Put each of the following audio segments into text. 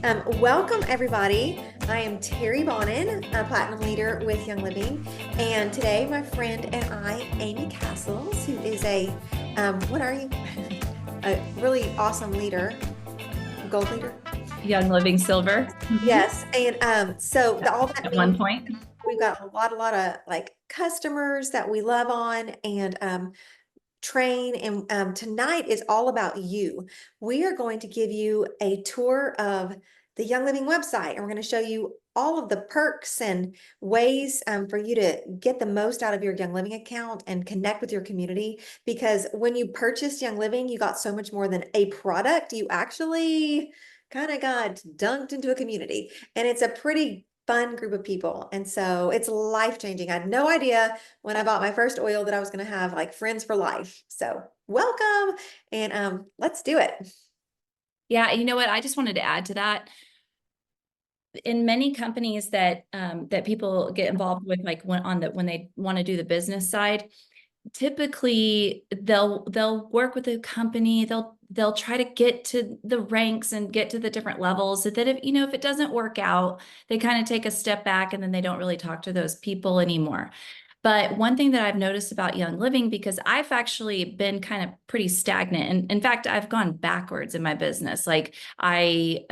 Welcome, everybody. I am Terry Bonin, a platinum leader with Young Living. And today, my friend and I, Amy Castles, who is what are you? A really awesome leader, gold leader. Young Living Silver. Yes. And all that At one means point. we've got a lot of like customers that we love on and train. And tonight is all about you. We are going to give you a tour of the Young Living website, and we're going to show you all of the perks and ways for you to get the most out of your Young Living account and connect with your community. Because when you purchased Young Living, you got so much more than a product. You actually kind of got dunked into a community, and it's a pretty fun group of people. And so it's life changing. I had no idea when I bought my first oil that I was going to have like friends for life. So welcome and let's do it. Yeah, you know what? I just wanted to add to that. In many companies that people get involved with, like when they want to do the business side, typically they'll work with a company, they'll try to get to the ranks and get to the different levels, so that if it doesn't work out, they kind of take a step back and then they don't really talk to those people anymore. But one thing that I've noticed about Young Living, because I've actually been kind of pretty stagnant, and in fact, I've gone backwards in my business. Like I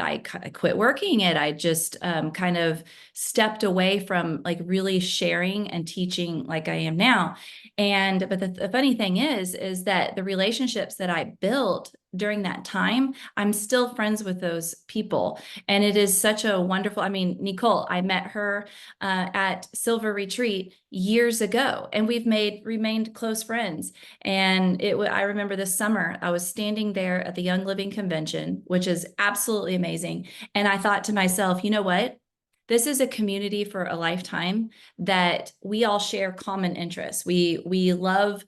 quit working it. I just kind of stepped away from like really sharing and teaching like I am now. But the funny thing is that the relationships that I built during that time, I'm still friends with those people. And it is such a wonderful, I mean, Nicole, I met her at Silver Retreat years ago, and we've remained close friends. And I remember this summer, I was standing there at the Young Living Convention, which is absolutely amazing. And I thought to myself, you know what? This is a community for a lifetime, that we all share common interests. We love,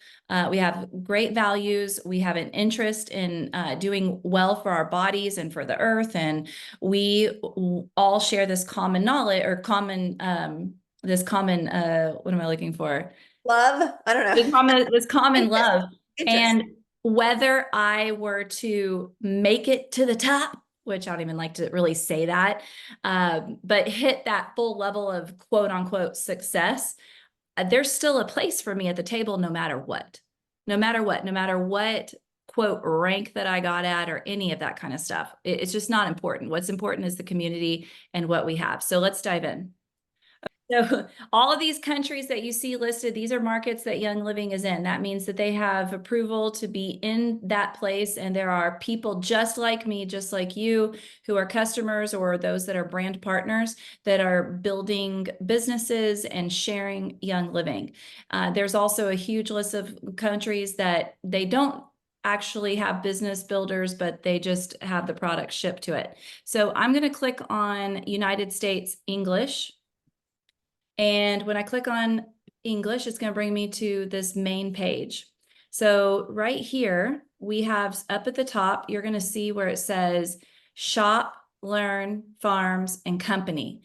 we have great values. We have an interest in doing well for our bodies and for the earth, and we all share this common knowledge, or what am I looking for? Love, I don't know. This common Interest. love. Interest. And whether I were to make it to the top, which I don't even like to really say that, but hit that full level of quote unquote success, there's still a place for me at the table, no matter what. No matter what quote rank that I got at, or any of that kind of stuff. It's just not important. What's important is the community and what we have. So let's dive in. So all of these countries that you see listed, these are markets that Young Living is in. That means that they have approval to be in that place. And there are people just like me, just like you, who are customers or those that are brand partners that are building businesses and sharing Young Living. There's also a huge list of countries that they don't actually have business builders, but they just have the product shipped to it. So I'm going to click on United States English. And when I click on English, it's going to bring me to this main page. So right here, we have up at the top, you're going to see where it says shop, learn, farms, and company.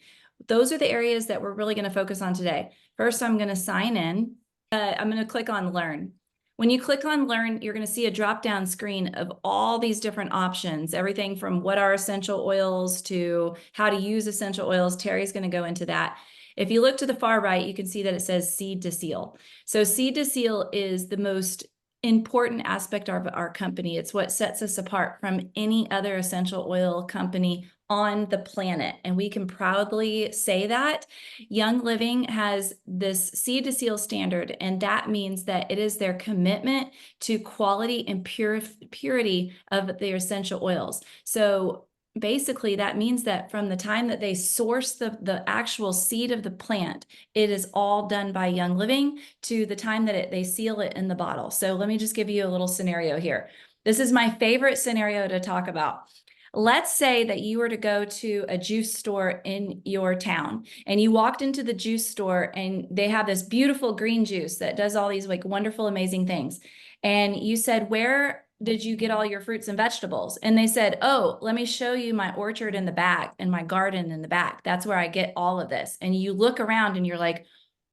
Those are the areas that we're really going to focus on today. First, I'm going to sign in. I'm going to click on learn. When you click on learn, you're going to see a drop-down screen of all these different options, everything from what are essential oils to how to use essential oils. Terry's going to go into that. If you look to the far right, you can see that it says seed to seal. So seed to seal is the most important aspect of our company. It's what sets us apart from any other essential oil company on the planet. And we can proudly say that Young Living has this seed to seal standard. And that means that it is their commitment to quality and purity of their essential oils. So basically, that means that from the time that they source the actual seed of the plant, it is all done by Young Living, to the time that they seal it in the bottle. So let me just give you a little scenario here. This is my favorite scenario to talk about. Let's say that you were to go to a juice store in your town, and you walked into the juice store and they have this beautiful green juice that does all these like wonderful, amazing things. And you said, "Where did you get all your fruits and vegetables?" And they said, "Oh, let me show you my orchard in the back and my garden in the back. That's where I get all of this." And you look around and you're like,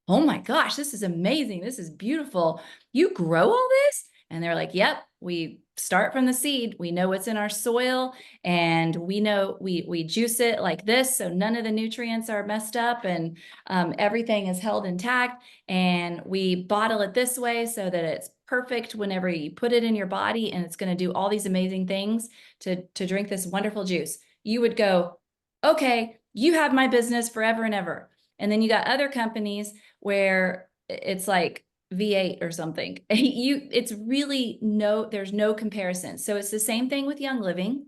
"Oh my gosh, this is amazing. This is beautiful. You grow all this?" And they're like, "Yep, we start from the seed. We know what's in our soil, and we know we juice it like this, so none of the nutrients are messed up, and everything is held intact. And we bottle it this way so that it's perfect whenever you put it in your body, and it's going to do all these amazing things to drink this wonderful juice. You would go, okay, you have my business forever and ever. And then you got other companies where it's like V8 or something. It's really there's no comparison. So it's the same thing with Young Living.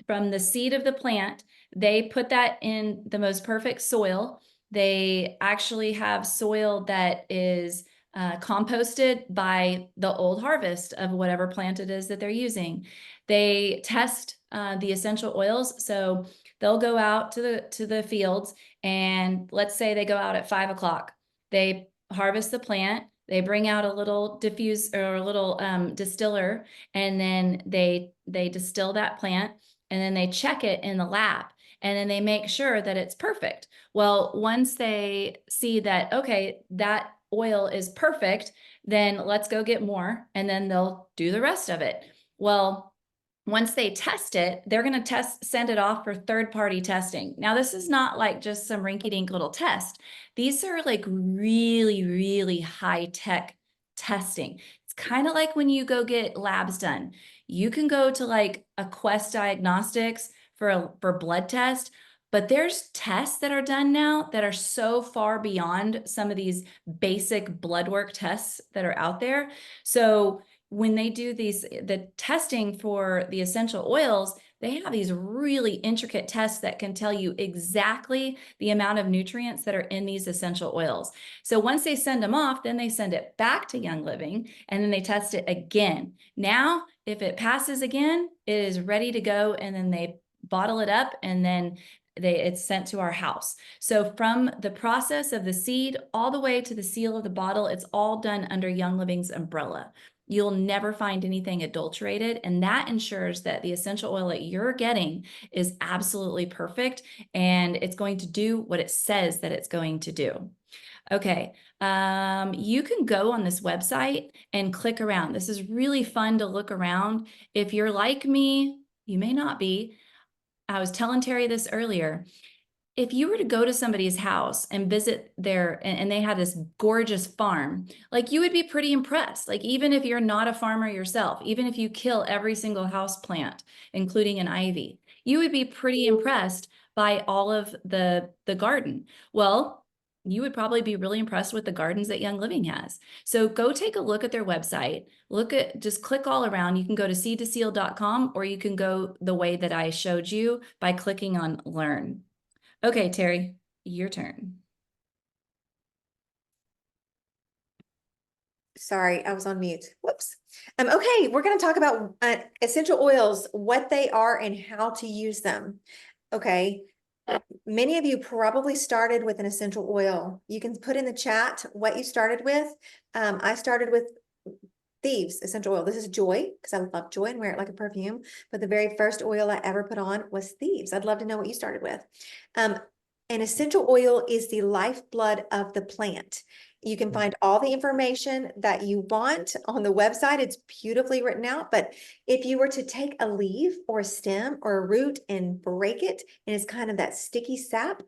From the seed of the plant, they put that in the most perfect soil. They actually have soil that is composted by the old harvest of whatever plant it is that they're using. They test the essential oils. So they'll go out to the fields, and let's say they go out at 5 o'clock. They harvest the plant. They bring out a little diffuse or a little distiller, and then they distill that plant, and then they check it in the lab, and then they make sure that it's perfect. Well, once they see that, okay, that oil is perfect, then let's go get more, and then they'll do the rest of it. Well, once they test it, they're going to send it off for third-party testing. Now, this is not like just some rinky-dink little test. These are like really, really high-tech testing. It's kind of like when you go get labs done. You can go to like a Quest Diagnostics for blood test, but there's tests that are done now that are so far beyond some of these basic blood work tests that are out there. So when they do the testing for the essential oils, they have these really intricate tests that can tell you exactly the amount of nutrients that are in these essential oils. So once they send them off, then they send it back to Young Living, and then they test it again. Now, if it passes again, it is ready to go, and then they bottle it up, and then it's sent to our house. So from the process of the seed all the way to the seal of the bottle, it's all done under Young Living's umbrella. You'll never find anything adulterated, and that ensures that the essential oil that you're getting is absolutely perfect, and it's going to do what it says that it's going to do. Okay, you can go on this website and click around. This is really fun to look around. If you're like me, you may not be. I was telling Terry this earlier. If you were to go to somebody's house and visit and they had this gorgeous farm, like you would be pretty impressed. Like even if you're not a farmer yourself, even if you kill every single house plant, including an ivy, you would be pretty impressed by all of the garden. Well, you would probably be really impressed with the gardens that Young Living has. So go take a look at their website. Just click all around. You can go to seedtoseal.com, or you can go the way that I showed you by clicking on Learn. Okay, Terry, your turn. Sorry, I was on mute. Whoops. Okay, we're going to talk about essential oils, what they are and how to use them. Okay. Many of you probably started with an essential oil. You can put in the chat what you started with. I started with Thieves essential oil. This is Joy, because I love Joy and wear it like a perfume. But the very first oil I ever put on was Thieves. I'd love to know what you started with. An essential oil is the lifeblood of the plant. You can find all the information that you want on the website. It's beautifully written out. But if you were to take a leaf or a stem or a root and break it, and it's kind of that sticky sap,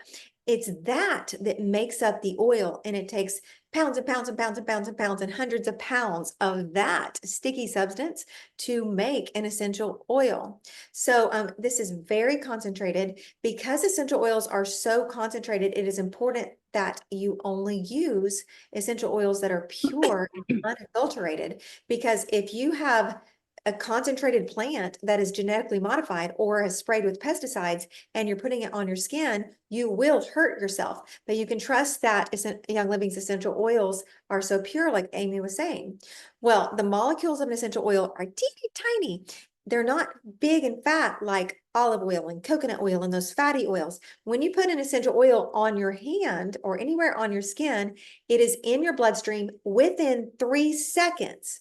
it's that makes up the oil. And it takes pounds and pounds and pounds and pounds and pounds and hundreds of pounds of that sticky substance to make an essential oil. So this is very concentrated. Because essential oils are so concentrated, it is important that you only use essential oils that are pure and unadulterated. Because if you have a concentrated plant that is genetically modified or is sprayed with pesticides and you're putting it on your skin, you will hurt yourself. But you can trust that Young Living's essential oils are so pure, like Amy was saying. Well, the molecules of an essential oil are teeny tiny. They're not big and fat like olive oil and coconut oil and those fatty oils. When you put an essential oil on your hand or anywhere on your skin, it is in your bloodstream within 3 seconds.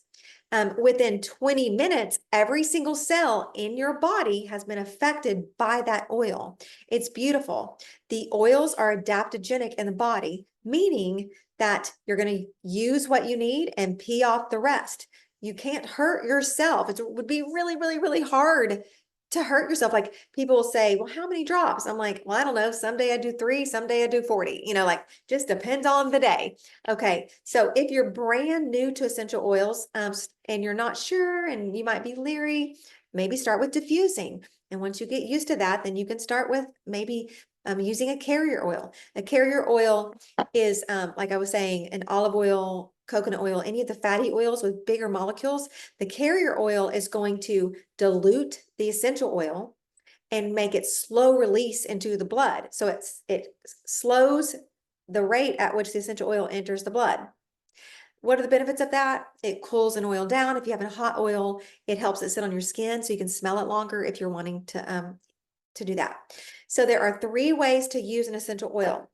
Within 20 minutes, every single cell in your body has been affected by that oil. It's beautiful. The oils are adaptogenic in the body, meaning that you're going to use what you need and pee off the rest. You can't hurt yourself. It would be really, really, really hard to hurt yourself. Like people will say, well, how many drops? I'm like, well, I don't know. Someday I do 3, someday I do 40, like just depends on the day. Okay. So if you're brand new to essential oils, and you're not sure, and you might be leery, maybe start with diffusing. And once you get used to that, then you can start with maybe using a carrier oil. A carrier oil is, like I was saying, an olive oil, coconut oil, any of the fatty oils with bigger molecules. The carrier oil is going to dilute the essential oil and make it slow release into the blood. So it slows the rate at which the essential oil enters the blood. What are the benefits of that? It cools an oil down. If you have a hot oil, it helps it sit on your skin so you can smell it longer if you're wanting to do that. So there are 3 ways to use an essential oil.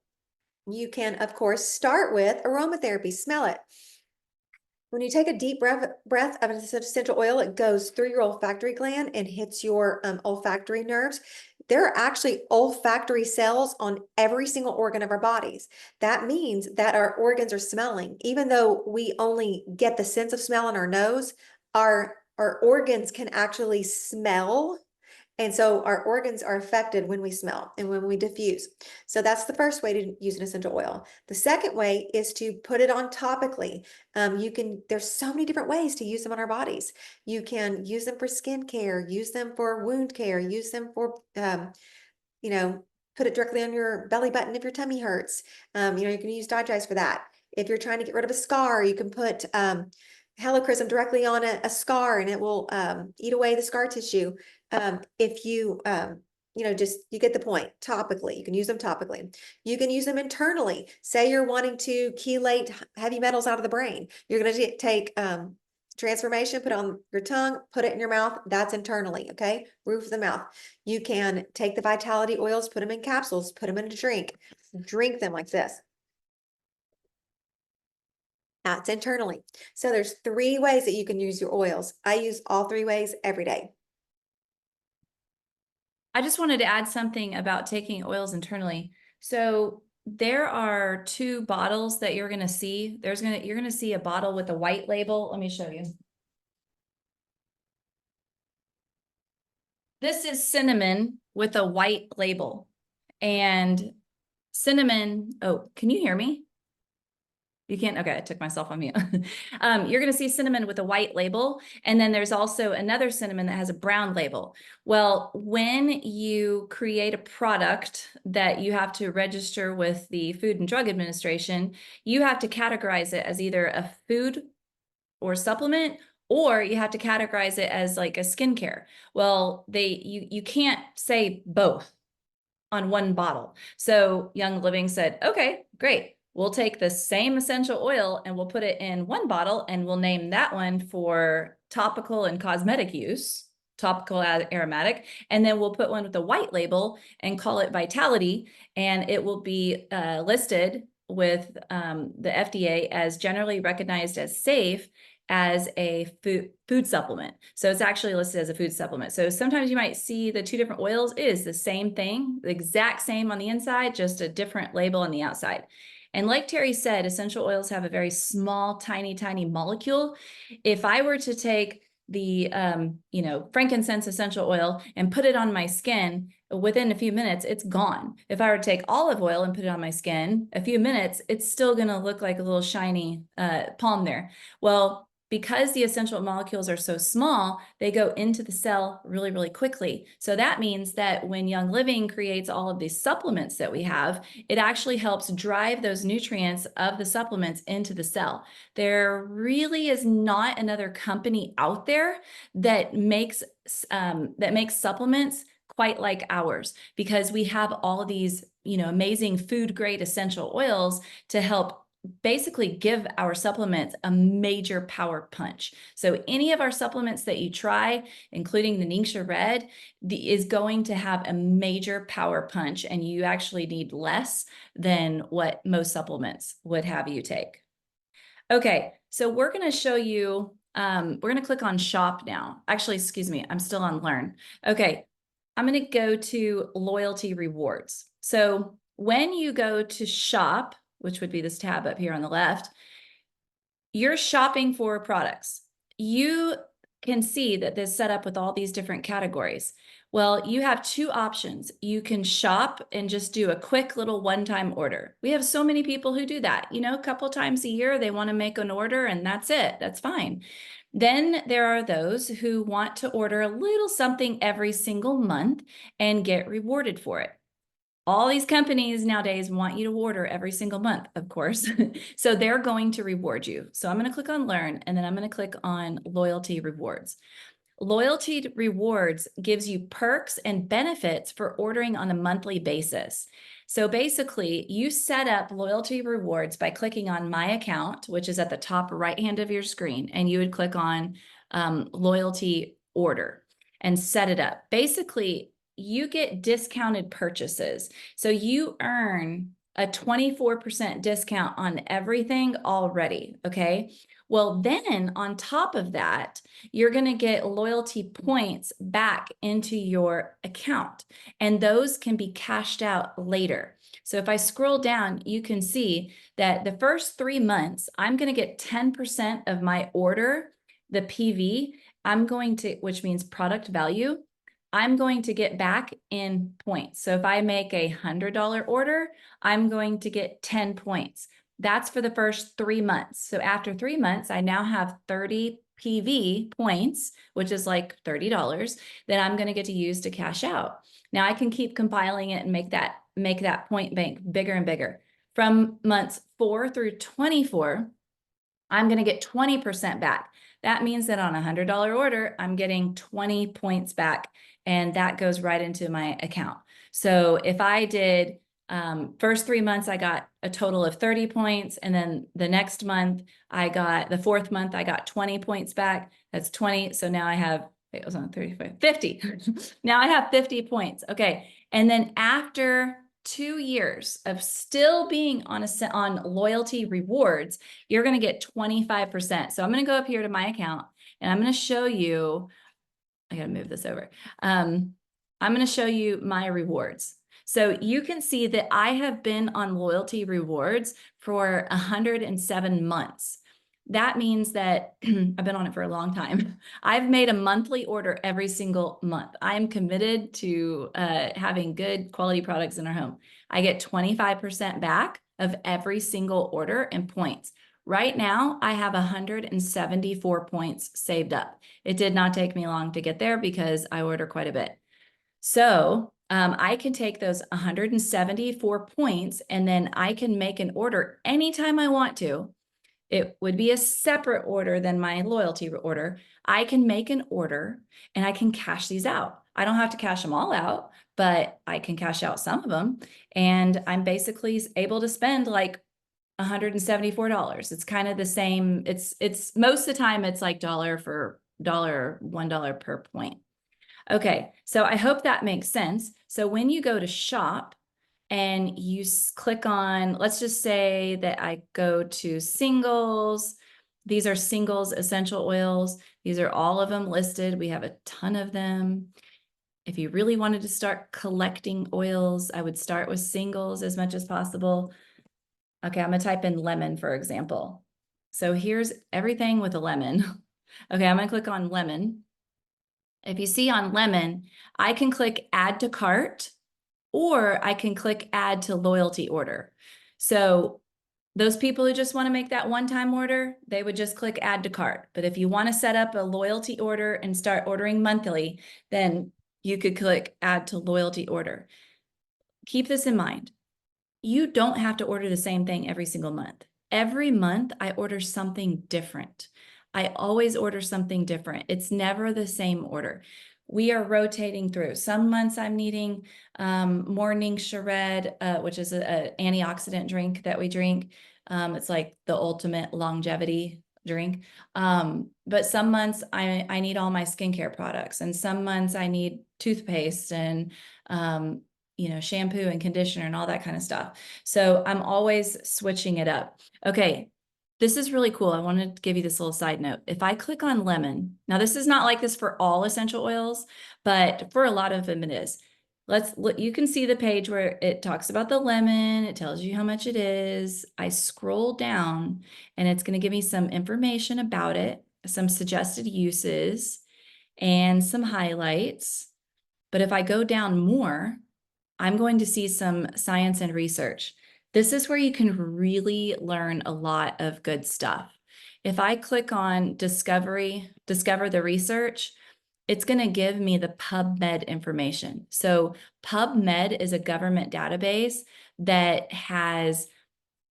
You can, of course, start with aromatherapy. Smell it. When you take a deep breath of an essential oil, it goes through your olfactory gland and hits your olfactory nerves. There are actually olfactory cells on every single organ of our bodies. That means that our organs are smelling. Even though we only get the sense of smell in our nose, our organs can actually smell. And so our organs are affected when we smell and when we diffuse. So that's the first way to use an essential oil. The second way is to put it on topically. There's so many different ways to use them on our bodies. You can use them for skin care, use them for wound care, use them for, put it directly on your belly button if your tummy hurts. You can use Digest for that. If you're trying to get rid of a scar, you can put helichrysum directly on a scar, and it will eat away the scar tissue. If you, you get the point. Topically, you can use them topically. You can use them internally. Say you're wanting to chelate heavy metals out of the brain. You're going to take transformation, put it on your tongue, put it in your mouth. That's internally, okay? Roof of the mouth. You can take the vitality oils, put them in capsules, put them in a drink them like this. That's internally. So there's 3 ways that you can use your oils. I use all 3 ways every day. I just wanted to add something about taking oils internally. So there are 2 bottles that you're going to see. You're going to see a bottle with a white label. Let me show you. This is cinnamon with a white label. And cinnamon, oh, can you hear me? You can't, okay, I took myself on mute. You're gonna see cinnamon with a white label, and then there's also another cinnamon that has a brown label. Well, when you create a product that you have to register with the Food and Drug Administration, you have to categorize it as either a food or supplement, or you have to categorize it as like a skincare. Well, you can't say both on one bottle. So Young Living said, okay, great. We'll take the same essential oil and we'll put it in one bottle, and we'll name that one for topical and cosmetic use, topical aromatic. And then we'll put one with a white label and call it Vitality. And it will be listed with the FDA as generally recognized as safe as a food supplement. So it's actually listed as a food supplement. So sometimes you might see the 2 different oils. It is the same thing, the exact same on the inside, just a different label on the outside. And like Terry said, essential oils have a very small, tiny, tiny molecule. If I were to take the, frankincense essential oil and put it on my skin, within a few minutes, it's gone. If I were to take olive oil and put it on my skin, a few minutes, it's still going to look like a little shiny palm there. Well, because the essential molecules are so small, they go into the cell really, really quickly. So that means that when Young Living creates all of these supplements that we have, it actually helps drive those nutrients of the supplements into the cell. There really is not another company out there that makes supplements quite like ours, because we have all of these, amazing food grade essential oils to help basically give our supplements a major power punch. So any of our supplements that you try, including the Ningxia Red, is going to have a major power punch, and you actually need less than what most supplements would have you take. Okay, so we're going to show you, we're going to click on shop now. Actually, excuse me, I'm still on learn. Okay, I'm going to go to loyalty rewards. So when you go to shop, which would be this tab up here on the left, you're shopping for products. you can see that this set up with all these different categories. Well, you have two options. You can shop and just do a quick little one-time order. We have so many people who do that, you know, a couple times a year, they want to make an order and that's it. That's fine. Then there are those who want to order a little something every single month and get rewarded for it. All these companies nowadays want you to order every single month, of course. So they're going to reward you. So I'm going to click on learn, and then I'm going to click on loyalty rewards. Loyalty rewards gives you perks and benefits for ordering on a monthly basis. So basically, you set up loyalty rewards by clicking on my account, which is at the top right hand of your screen, and you would click on loyalty order and set it up. Basically, you get discounted purchases. So you earn a 24% discount on everything already, okay? Well, then on top of that, you're going to get loyalty points back into your account, and those can be cashed out later. So if I scroll down, you can see that the first 3 months, I'm going to get 10% of my order, the PV, which means product value, I'm going to get back in points. So if I make a $100 order, I'm going to get 10 points. That's for the first 3 months. So after 3 months, I now have 30 PV points, which is like $30 that I'm going to get to use to cash out. Now I can keep compiling it and make that point bank bigger and bigger. From months 4 through 24, I'm going to get 20% back. That means that on a $100 order, I'm getting 20 points back, and that goes right into my account. So if I did first 3 months, I got a total of 30 points. And then the next month, the 4th month, I got 20 points back. That's 20. So now I have, it was on 35, 50. Now I have 50 points. Okay. And then after 2 years of still being on loyalty rewards, you're going to get 25%. So I'm going to go up here to my account and I'm going to show you, I got to move this over. I'm going to show you my rewards. So you can see that I have been on loyalty rewards for 107 months. That means that I've been on it for a long time. I've made a monthly order every single month. I am committed to having good quality products in our home. I get 25% back of every single order and points. Right now, I have 174 points saved up. It did not take me long to get there because I order quite a bit. So I can take those 174 points and then I can make an order anytime I want to. It would be a separate order than my loyalty order. I can make an order and I can cash these out. I don't have to cash them all out, but I can cash out some of them. And I'm basically able to spend like $174. It's kind of the same. It's most of the time it's like dollar for dollar, $1 per point. Okay, so I hope that makes sense. So when you go to shop and you click on, let's just say that I go to singles. These are singles essential oils. These are all of them listed. We have a ton of them. If you really wanted to start collecting oils, I would start with singles as much as possible. Okay, I'm gonna type in lemon, for example. So here's everything with a lemon. Okay, I'm gonna click on lemon. If you see on lemon, I can click add to cart, or I can click add to loyalty order. So those people who just want to make that one-time order, they would just click add to cart. But if you want to set up a loyalty order and start ordering monthly, then you could click add to loyalty order. Keep this in mind. You don't have to order the same thing every single month. Every month I order something different. I always order something different. It's never the same order. We are rotating through. Some months I'm needing morning Shared, which is an antioxidant drink that we drink. It's like the ultimate longevity drink. But some months I need all my skincare products, and some months I need toothpaste and shampoo and conditioner and all that kind of stuff. So I'm always switching it up. Okay. This is really cool. I wanted to give you this little side note. If I click on lemon, now this is not like this for all essential oils, but for a lot of them it is. You can see the page where it talks about the lemon. It tells you how much it is. I scroll down and it's going to give me some information about it. some suggested uses, and some highlights. But if I go down more, I'm going to see some science and research. This is where you can really learn a lot of good stuff. If I click on discover the research, it's going to give me the PubMed information. So PubMed is a government database that has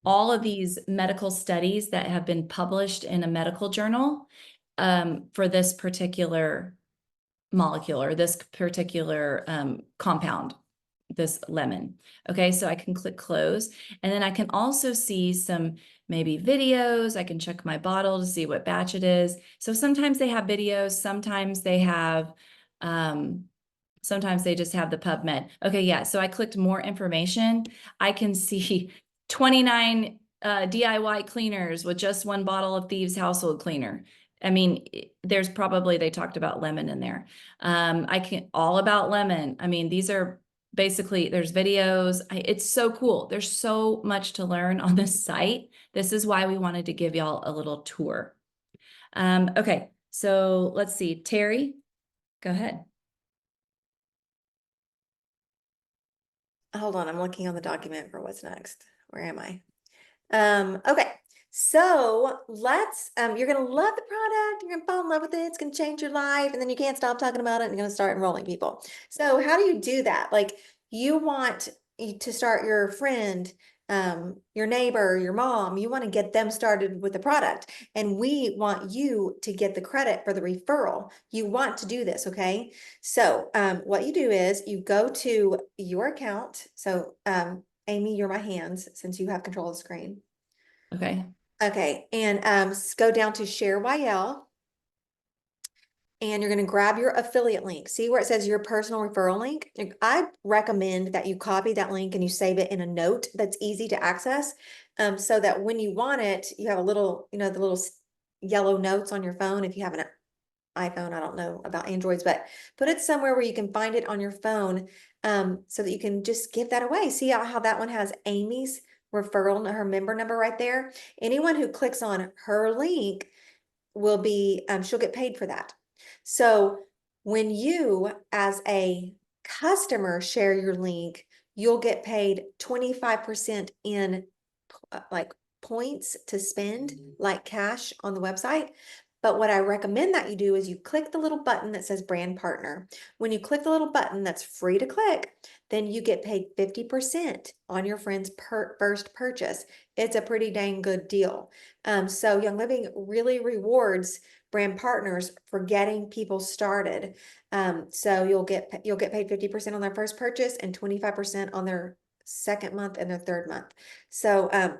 all of these medical studies that have been published in a medical journal for this particular molecule or this particular compound, this lemon. Okay, so I can click close, and then I can also see some maybe videos. I can check my bottle to see what batch it is. So sometimes they have videos, sometimes they have, sometimes they just have the PubMed. Okay, yeah, so I clicked more information. I can see 29 DIY cleaners with just one bottle of Thieves household cleaner. I mean, there's probably, they talked about lemon in there. I can, all about lemon. I mean, these are basically, there's videos. It's so cool. There's so much to learn on this site. This is why we wanted to give y'all a little tour. Okay, so let's see. Terry, go ahead. Hold on, I'm looking on the document for what's next. Where am I? Okay, so let's, you're gonna love the product, you're gonna fall in love with it, it's gonna change your life, and then you can't stop talking about it and you're gonna start enrolling people. So how do you do that? Like, you want to start your friend, your neighbor, your mom, you want to get them started with the product, and we want you to get the credit for the referral. You want to do this, okay? So what you do is you go to your account. So Amy, you're my hands since you have control of the screen. Okay. Okay, and go down to Share YL, and you're going to grab your affiliate link. See where it says your personal referral link? I recommend that you copy that link and you save it in a note that's easy to access, so that when you want it, you have a little, the little yellow notes on your phone. If you have an iPhone, I don't know about Androids, but put it somewhere where you can find it on your phone, so that you can just give that away. See how that one has Amy's referral, her member number right there. Anyone who clicks on her link will be, she'll get paid for that. So when you, as a customer, share your link, you'll get paid 25% in like points to spend, like cash on the website. But what I recommend that you do is you click the little button that says brand partner. When you click the little button that's free to click, then you get paid 50% on your friend's first purchase. It's a pretty dang good deal. So Young Living really rewards brand partners for getting people started. So you'll get paid 50% on their first purchase and 25% on their second month and their third month. So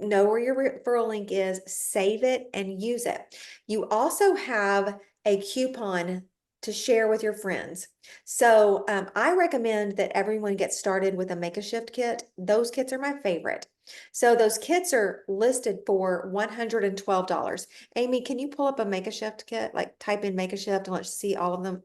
know where your referral link is, save it, and use it. You also have a coupon to share with your friends. So I recommend that everyone get started with a Make a Shift kit. Those kits are my favorite. So those kits are listed for $112. Amy, can you pull up a Make a Shift kit? Like type in Make a Shift and let's see all of them.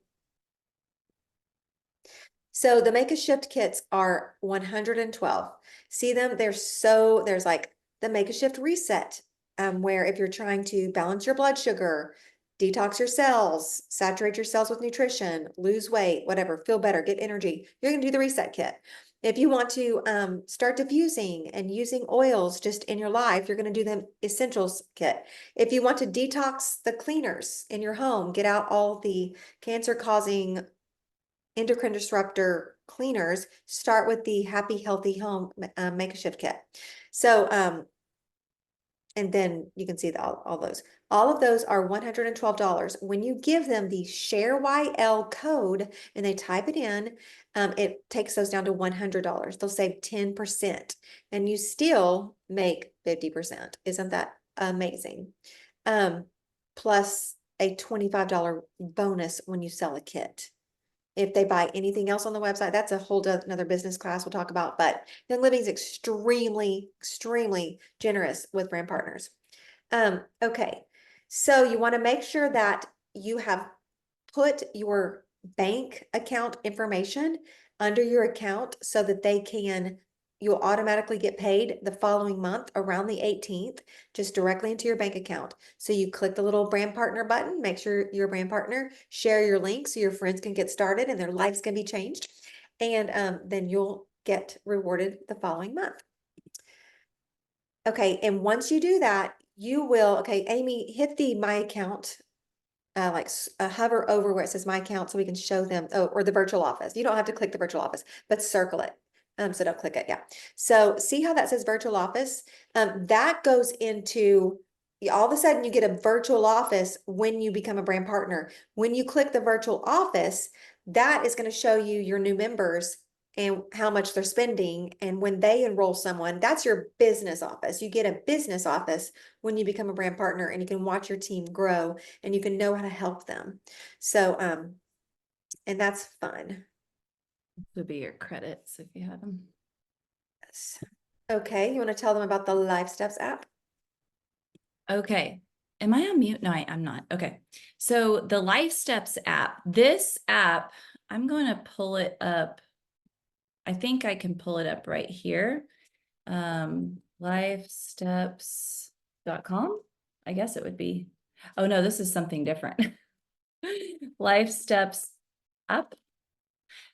So the Make a Shift kits are 112. See them? There's like the Make a Shift reset, where if you're trying to balance your blood sugar, detox your cells, saturate your cells with nutrition, lose weight, whatever, feel better, get energy, you're gonna do the reset kit. If you want to start diffusing and using oils just in your life, you're gonna do the essentials kit. If you want to detox the cleaners in your home, get out all the cancer-causing endocrine disruptor cleaners, start with the Happy Healthy Home Make a Shift kit. So and then you can see all those. All of those are $112. When you give them the Share YL code and they type it in, it takes those down to $100. They'll save 10% and you still make 50%. Isn't that amazing? Plus a $25 bonus when you sell a kit. If they buy anything else on the website, that's a whole another business class we'll talk about, but Young Living is extremely, extremely generous with brand partners. Okay, so you want to make sure that you have put your bank account information under your account so that they can you'll automatically get paid the following month around the 18th, just directly into your bank account. So you click the little brand partner button, make sure you're a brand partner, share your link so your friends can get started and their lives can be changed. And then you'll get rewarded the following month. Okay, and once you do that, you will, okay, Amy, hit the My Account, hover over where it says My Account so we can show them, oh, or the virtual office. You don't have to click the virtual office, but circle it. So don't click it, yeah. So see how that says virtual office? That goes into, all of a sudden you get a virtual office when you become a brand partner. When you click the virtual office, that is going to show you your new members and how much they're spending. And when they enroll someone, that's your business office. You get a business office when you become a brand partner, and you can watch your team grow and you can know how to help them. So, and that's fun. Would be your credits if you had them. Yes. Okay, you want to tell them about the Life Steps app? Okay. Am I on mute? No, I'm not. Okay. So the Life Steps app, this app, I'm going to pull it up. I think I can pull it up right here. Lifesteps.com. I guess it would be. Oh no, this is something different. Life Steps app.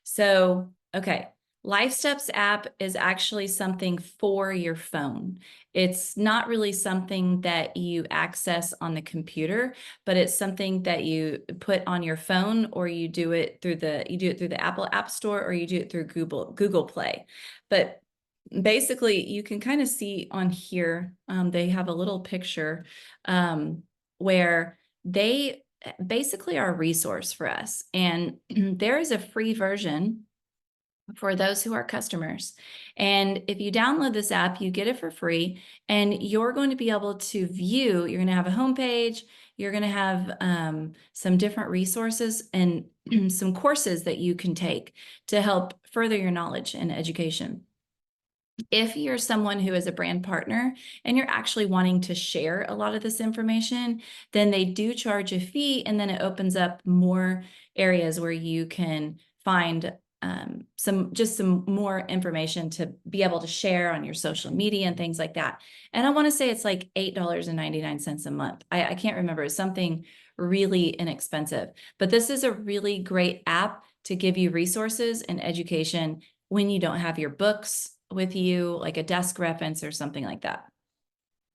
So, okay. Life Steps app is actually something for your phone. It's not really something that you access on the computer, but it's something that you put on your phone, or you do it through the Apple App Store, or you do it through Google Play. But basically, you can kind of see on here, they have a little picture where they basically are a resource for us. And there is a free version for those who are customers. And if you download this app, you get it for free, and you're going to be able to view, you're going to have a homepage, you're going to have some different resources and some courses that you can take to help further your knowledge and education. If you're someone who is a brand partner and you're actually wanting to share a lot of this information, then they do charge a fee, and then it opens up more areas where you can find some more information to be able to share on your social media and things like that. And I want to say it's like $8.99 a month. I can't remember. It's something really inexpensive, but this is a really great app to give you resources and education when you don't have your books with you, like a desk reference or something like that.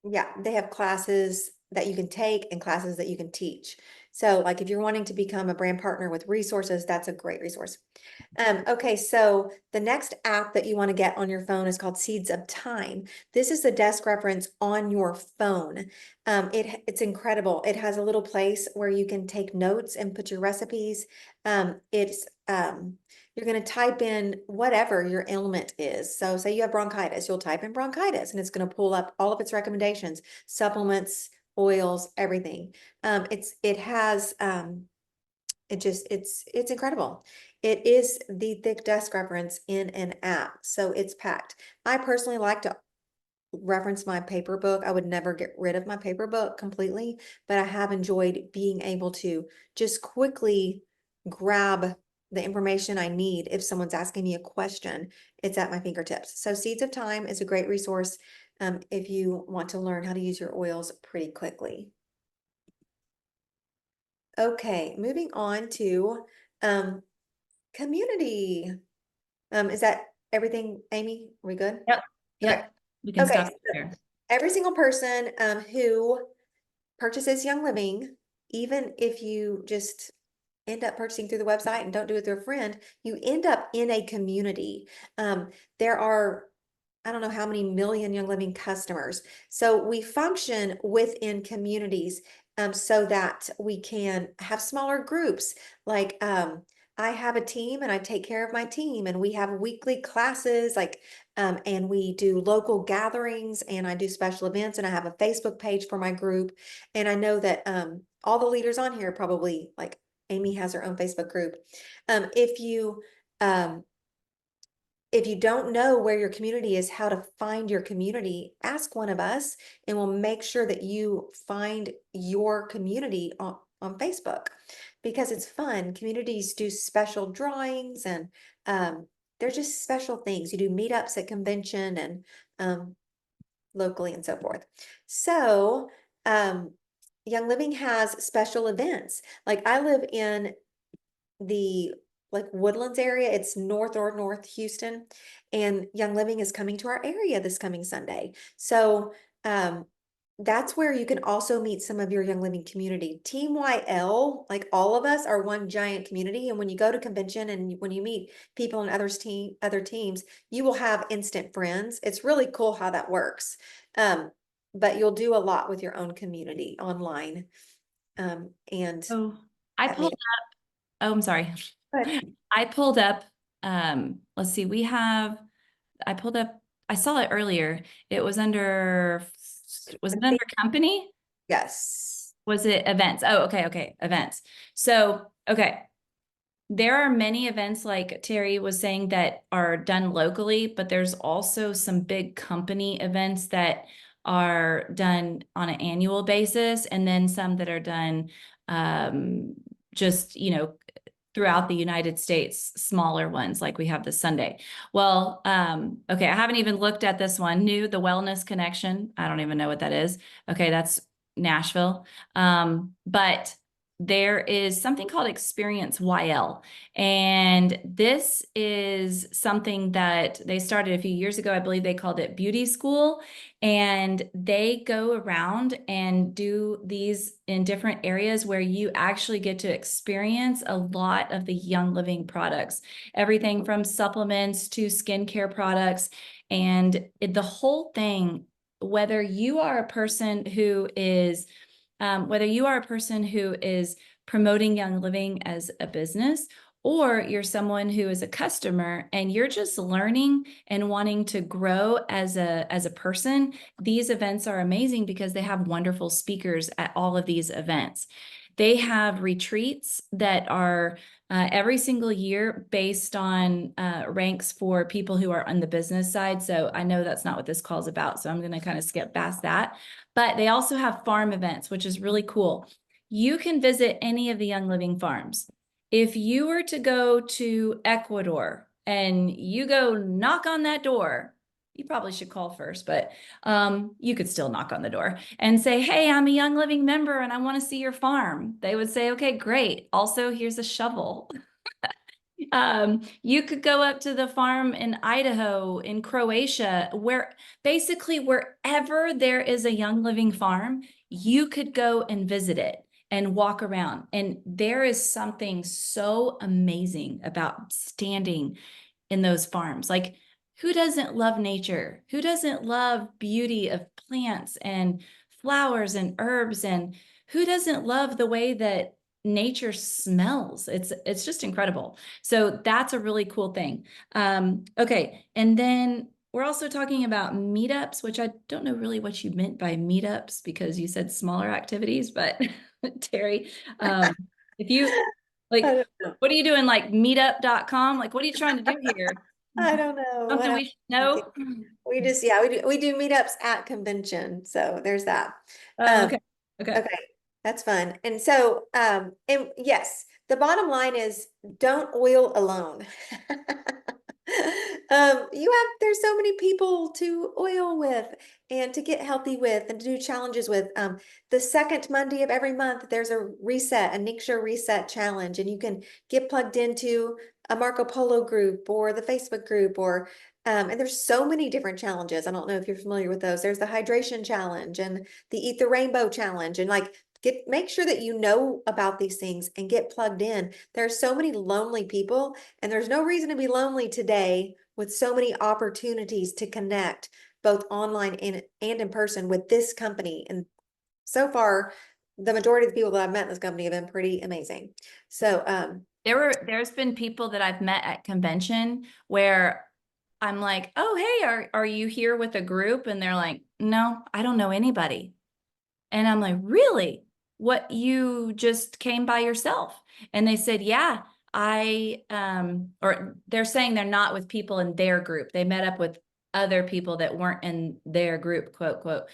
Yeah, they have classes that you can take and classes that you can teach. So like if you're wanting to become a brand partner with resources, that's a great resource. Okay, so the next app that you want to get on your phone is called Seeds of Time. This is the desk reference on your phone. It's incredible. It has a little place where you can take notes and put your recipes. You're going to type in whatever your ailment is. So say you have bronchitis, you'll type in bronchitis and it's going to pull up all of its recommendations, supplements, oils, everything. It's incredible. It is the thick desk reference in an app, so it's packed. I personally like to reference my paper book. I would never get rid of my paper book completely, but I have enjoyed being able to just quickly grab the information I need if someone's asking me a question. It's at my fingertips. So Seeds of Time is a great resource if you want to learn how to use your oils pretty quickly. Okay, moving on to community. Is that everything, Amy? Are we good? Yep. Yep. Okay. We can Okay, stop so there. every single person who purchases Young Living, even if you just end up purchasing through the website and don't do it through a friend, you end up in a community. There are, I don't know how many million Young Living customers. So we function within communities so that we can have smaller groups. Like I have a team and I take care of my team, and we have weekly classes, and we do local gatherings, and I do special events, and I have a Facebook page for my group. And I know that all the leaders on here probably, like Amy has her own Facebook group. Um, if you don't know where your community is, how to find your community, ask one of us and we'll make sure that you find your community on Facebook, because it's fun. Communities do special drawings and they're just special things. You do meetups at convention and locally and so forth. So Young Living has special events. Like I live in the like Woodlands area. It's North Houston, and Young Living is coming to our area this coming Sunday. So that's where you can also meet some of your Young Living community. Team YL, like all of us are one giant community. And when you go to convention and when you meet people in other teams, you will have instant friends. It's really cool how that works. But you'll do a lot with your own community online. And Oh, I that pulled means, up, oh, I'm sorry. but I pulled up, let's see, I pulled up, I saw it earlier. It was was it under company? yes. Was it events? Oh, okay, okay, events. So, okay. There are many events like Terry was saying that are done locally, but there's also some big company events that are done on an annual basis, and then some that are done just, throughout the United States, smaller ones like we have this Sunday. Well, okay, I haven't even looked at this one. The Wellness Connection. I don't even know what that is. Okay, that's Nashville. But there is something called Experience YL. And this is something that they started a few years ago. I believe they called it Beauty School. And they go around and do these in different areas where you actually get to experience a lot of the Young Living products, everything from supplements to skincare products. And the whole thing, whether you are a person who is promoting Young Living as a business, or you're someone who is a customer and you're just learning and wanting to grow as a person, these events are amazing because they have wonderful speakers at all of these events. They have retreats that are every single year based on ranks for people who are on the business side. So I know that's not what this call is about, so I'm going to kind of skip past that. But they also have farm events, which is really cool. You can visit any of the Young Living farms. If you were to go to Ecuador and you go knock on that door, you probably should call first, but you could still knock on the door and say, hey, I'm a Young Living member and I want to see your farm. They would say, okay, great. Also, here's a shovel. You could go up to the farm in Idaho, in Croatia, where basically wherever there is a Young Living farm, you could go and visit it and walk around. And there is something so amazing about standing in those farms. Like, who doesn't love nature? Who doesn't love beauty of plants and flowers and herbs? And who doesn't love the way that nature smells? It's just incredible. So that's a really cool thing. Okay, and then we're also talking about meetups, which I don't know really what you meant by meetups because you said smaller activities, but Terry, if you I like, don't know. what are you doing? Like meetup.com? Like, what are you trying to do here? I don't know. Something we should know? We just, yeah, we do meetups at convention. So there's that. Oh, Um, okay. Okay. okay, that's fun. And so, and yes, the bottom line is don't oil alone. There's so many people to oil with and to get healthy with and to do challenges with. The second Monday of every month, there's a Nixure reset challenge, and you can get plugged into a Marco Polo group or the Facebook group and there's so many different challenges. I don't know if you're familiar with those. There's the hydration challenge and the Eat the Rainbow challenge, and like make sure that you know about these things and get plugged in. There's so many lonely people, and there's no reason to be lonely today with so many opportunities to connect both online and in person with this company. And so far, the majority of the people that I've met in this company have been pretty amazing. So There's been people that I've met at convention where I'm like, oh, hey, are you here with a group? And they're like, no, I don't know anybody. And I'm like, really? What, you just came by yourself? And they said, yeah, or they're saying they're not with people in their group. They met up with other people that weren't in their group, quote, quote.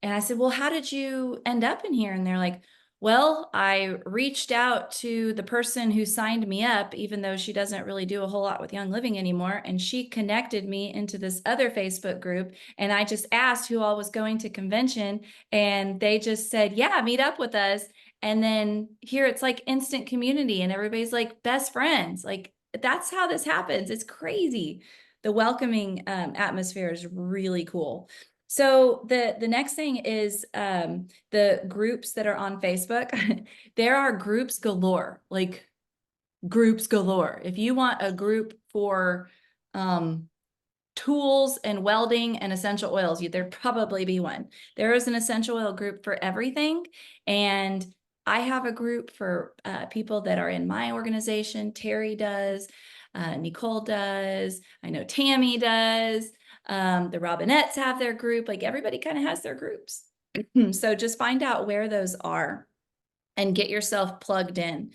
And I said, well, how did you end up in here? And they're like, Well, I reached out to the person who signed me up, even though she doesn't really do a whole lot with Young Living anymore. And she connected me into this other Facebook group. And I just asked who all was going to convention. And they just said, yeah, meet up with us. And then here it's like instant community and everybody's like best friends. Like that's how this happens. It's crazy. The welcoming atmosphere is really cool. So the next thing is the groups that are on Facebook. There are groups galore, like groups galore. If you want a group for tools and welding and essential oils, there'd probably be one. There is an essential oil group for everything. And I have a group for people that are in my organization. Terry does, Nicole does, I know Tammy does. The Robinettes have their group. Like everybody kind of has their groups. So just find out where those are and get yourself plugged in.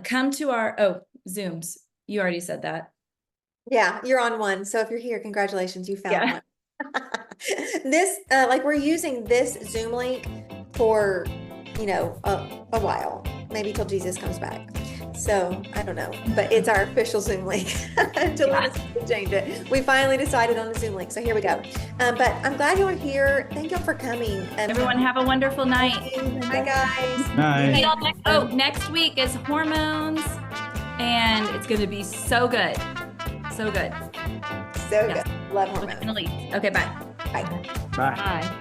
Come to our, Zooms. You already said that. Yeah, you're on one. So if you're here, congratulations, you found Yeah. one. This, like we're using this Zoom link for, a while, maybe till Jesus comes back. So I don't know, but it's our official Zoom link until we change it. We finally decided on the Zoom link. So here we go. But I'm glad you were here. Thank y'all for coming. Everyone have a wonderful night. Bye guys. Bye. See y'all next week is hormones and it's going to be so good. So good. So Yeah. good. Love With hormones. Annalise. Okay, bye. Bye. Bye. Bye.